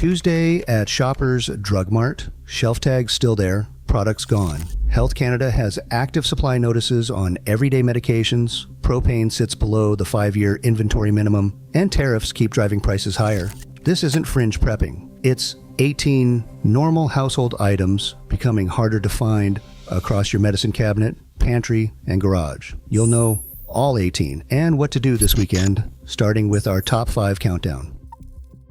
Tuesday at Shoppers Drug Mart. Shelf tags still there, products gone. Health Canada has active supply notices on everyday medications, propane sits below the 5-year inventory minimum, and tariffs keep driving prices higher. This isn't fringe prepping. It's 18 normal household items becoming harder to find across your medicine cabinet, pantry, and garage. You'll know all 18 and what to do this weekend, starting with our top 5 countdown.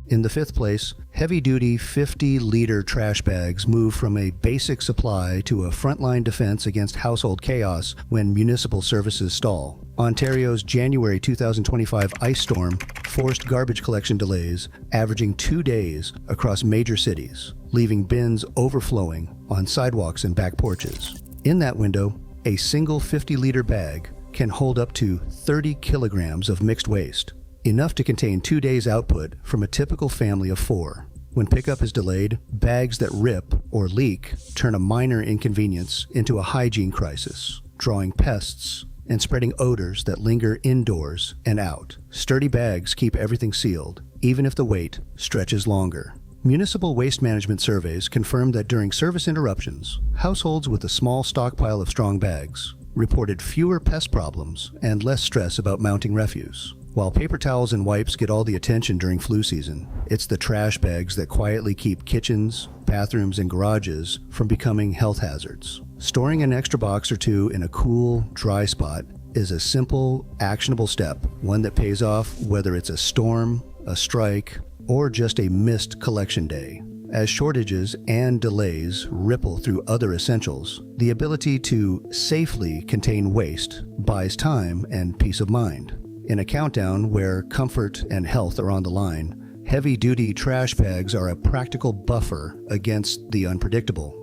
In the 5th place, heavy-duty 50-liter trash bags move from a basic supply to a frontline defense against household chaos when municipal services stall. Ontario's January 2025 ice storm forced garbage collection delays, averaging 2 days across major cities, leaving bins overflowing on sidewalks and back porches. In that window, a single 50-liter bag can hold up to 30 kilograms of mixed waste, enough to contain 2 days' output from a typical family of 4. When pickup is delayed, bags that rip or leak turn a minor inconvenience into a hygiene crisis, drawing pests and spreading odors that linger indoors and out. Sturdy bags keep everything sealed, even if the wait stretches longer. Municipal waste management surveys confirm that during service interruptions, households with a small stockpile of strong bags reported fewer pest problems and less stress about mounting refuse. While paper towels and wipes get all the attention during flu season, it's the trash bags that quietly keep kitchens, bathrooms, and garages from becoming health hazards. Storing an extra box or two in a cool, dry spot is a simple, actionable step, one that pays off whether it's a storm, a strike, or just a missed collection day. As shortages and delays ripple through other essentials, the ability to safely contain waste buys time and peace of mind. In a countdown where comfort and health are on the line, heavy-duty trash bags are a practical buffer against the unpredictable.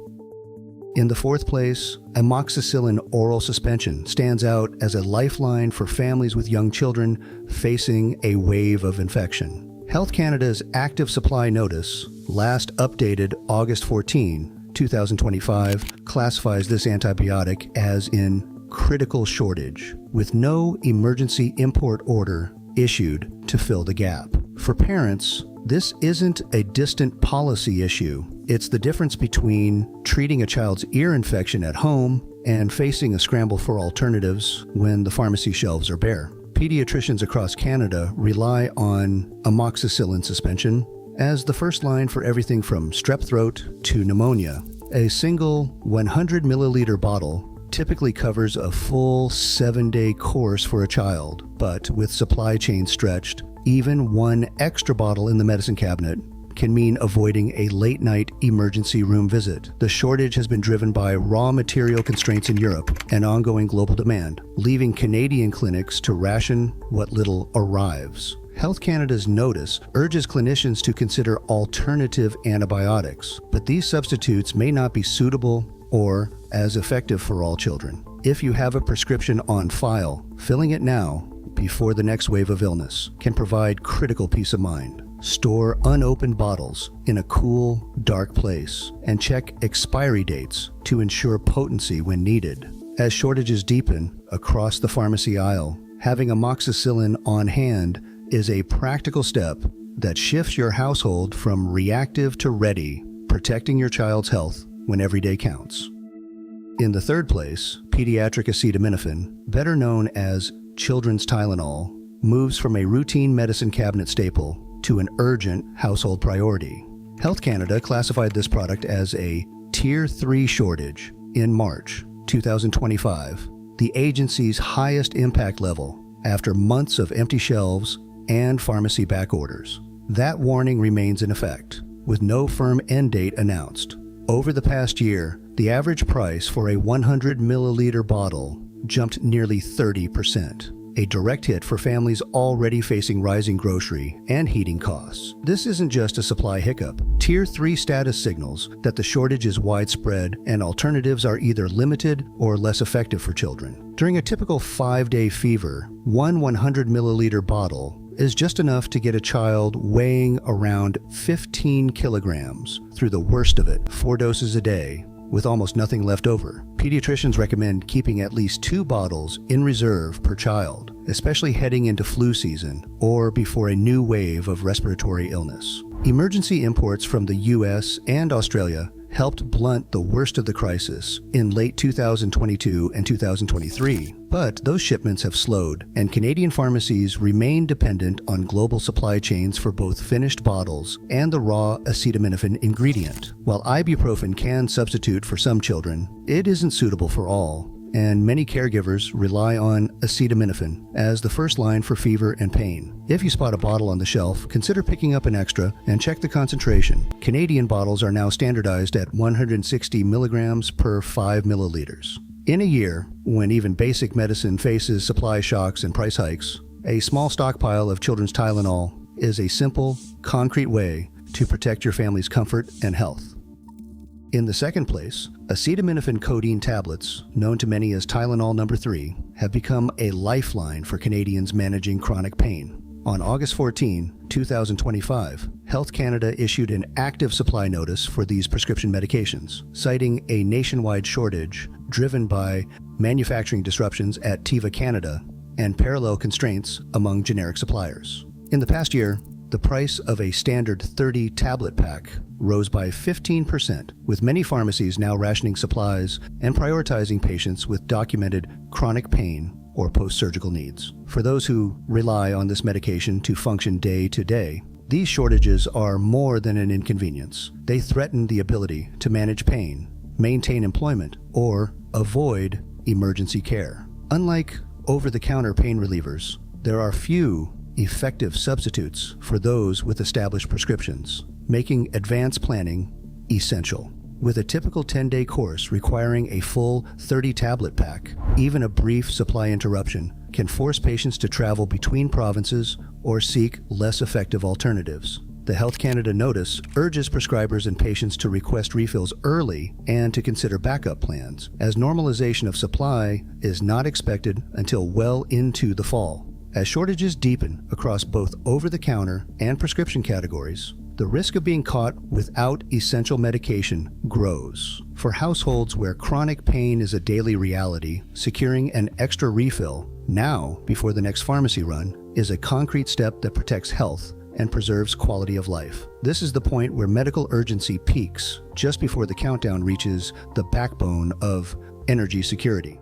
In the 4th place, amoxicillin oral suspension stands out as a lifeline for families with young children facing a wave of infection. Health Canada's active supply notice, last updated August 14, 2025, classifies this antibiotic as in critical shortage, with no emergency import order issued to fill the gap. For parents, this isn't a distant policy issue. It's the difference between treating a child's ear infection at home and facing a scramble for alternatives when the pharmacy shelves are bare. Pediatricians across Canada rely on amoxicillin suspension as the first line for everything from strep throat to pneumonia. A single 100 milliliter bottle typically covers a full 7-day course for a child, but with supply chains stretched, even one extra bottle in the medicine cabinet can mean avoiding a late-night emergency room visit. The shortage has been driven by raw material constraints in Europe and ongoing global demand, leaving Canadian clinics to ration what little arrives. Health Canada's notice urges clinicians to consider alternative antibiotics, but these substitutes may not be suitable or as effective for all children. If you have a prescription on file, filling it now, before the next wave of illness, can provide critical peace of mind. Store unopened bottles in a cool, dark place, and check expiry dates to ensure potency when needed. As shortages deepen across the pharmacy aisle, having amoxicillin on hand is a practical step that shifts your household from reactive to ready, protecting your child's health when every day counts. In the 3rd place, pediatric acetaminophen, better known as children's Tylenol, moves from a routine medicine cabinet staple to an urgent household priority. Health Canada classified this product as a Tier 3 shortage in March 2025, the agency's highest impact level after months of empty shelves and pharmacy back orders. That warning remains in effect, with no firm end date announced. Over the past year, the average price for a 100 milliliter bottle jumped nearly 30%, a direct hit for families already facing rising grocery and heating costs. This isn't just a supply hiccup. Tier 3 status signals that the shortage is widespread and alternatives are either limited or less effective for children. During a typical 5-day fever, one 100 milliliter bottle is just enough to get a child weighing around 15 kilograms through the worst of it, 4 doses a day, with almost nothing left over. Pediatricians recommend keeping at least 2 bottles in reserve per child, especially heading into flu season or before a new wave of respiratory illness. Emergency imports from the US and Australia helped blunt the worst of the crisis in late 2022 and 2023. But those shipments have slowed, and Canadian pharmacies remain dependent on global supply chains for both finished bottles and the raw acetaminophen ingredient. While ibuprofen can substitute for some children, it isn't suitable for all, and many caregivers rely on acetaminophen as the first line for fever and pain. If you spot a bottle on the shelf, consider picking up an extra and check the concentration. Canadian bottles are now standardized at 160 milligrams per 5 milliliters. In a year, when even basic medicine faces supply shocks and price hikes, a small stockpile of children's Tylenol is a simple, concrete way to protect your family's comfort and health. In the second place, acetaminophen codeine tablets, known to many as Tylenol No. 3, have become a lifeline for Canadians managing chronic pain. On August 14, 2025, Health Canada issued an active supply notice for these prescription medications, citing a nationwide shortage driven by manufacturing disruptions at Teva Canada and parallel constraints among generic suppliers. In the past year, the price of a standard 30 tablet pack rose by 15%, with many pharmacies now rationing supplies and prioritizing patients with documented chronic pain or post-surgical needs. For those who rely on this medication to function day to day, these shortages are more than an inconvenience. They threaten the ability to manage pain, maintain employment, or avoid emergency care. Unlike over-the-counter pain relievers, there are few effective substitutes for those with established prescriptions, making advanced planning essential. With a typical 10-day course requiring a full 30-tablet pack, even a brief supply interruption can force patients to travel between provinces or seek less effective alternatives. The Health Canada notice urges prescribers and patients to request refills early and to consider backup plans, as normalization of supply is not expected until well into the fall. As shortages deepen across both over-the-counter and prescription categories, the risk of being caught without essential medication grows. For households where chronic pain is a daily reality, securing an extra refill now before the next pharmacy run is a concrete step that protects health and preserves quality of life. This is the point where medical urgency peaks just before the countdown reaches the backbone of energy security.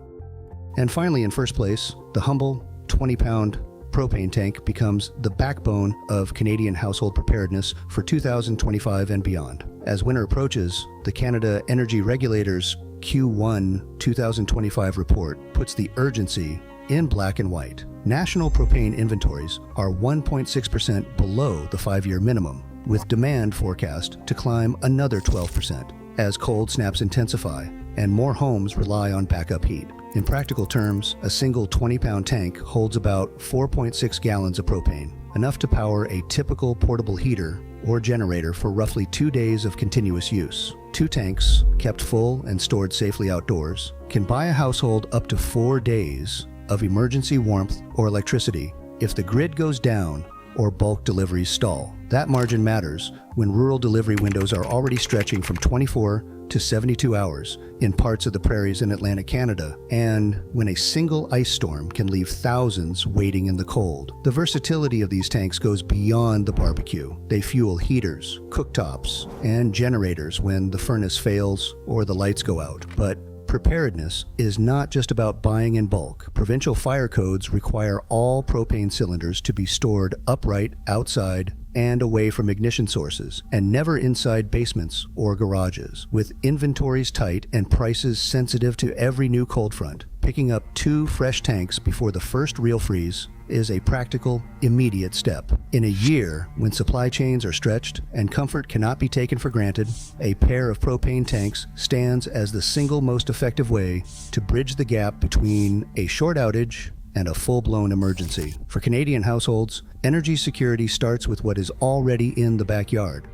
And finally, in first place, the humble 20-pound propane tank becomes the backbone of Canadian household preparedness for 2025 and beyond. As winter approaches, the Canada Energy Regulator's Q1 2025 report puts the urgency in black and white. National propane inventories are 1.6% below the 5-year minimum, with demand forecast to climb another 12% as cold snaps intensify and more homes rely on backup heat. In practical terms, a single 20-pound tank holds about 4.6 gallons of propane, enough to power a typical portable heater or generator for roughly 2 days of continuous use. 2 tanks, kept full and stored safely outdoors, can buy a household up to 4 days of emergency warmth or electricity if the grid goes down or bulk deliveries stall. That margin matters when rural delivery windows are already stretching from 24 to 72 hours in parts of the prairies in Atlantic Canada, and when a single ice storm can leave thousands waiting in the cold. The versatility of these tanks goes beyond the barbecue. They fuel heaters, cooktops, and generators when the furnace fails or the lights go out. But preparedness is not just about buying in bulk. Provincial fire codes require all propane cylinders to be stored upright outside and away from ignition sources, and never inside basements or garages. With inventories tight and prices sensitive to every new cold front, picking up 2 fresh tanks before the first real freeze is a practical, immediate step. In a year when supply chains are stretched and comfort cannot be taken for granted, a pair of propane tanks stands as the single most effective way to bridge the gap between a short outage and a full-blown emergency. For Canadian households, energy security starts with what is already in the backyard.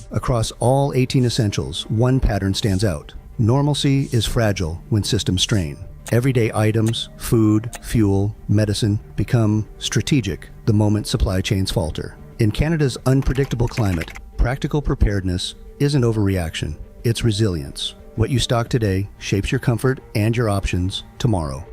Across all 18 essentials, one pattern stands out. Normalcy is fragile when systems strain. Everyday items, food, fuel, medicine, become strategic the moment supply chains falter. In Canada's unpredictable climate, practical preparedness isn't overreaction, it's resilience. What you stock today shapes your comfort and your options tomorrow.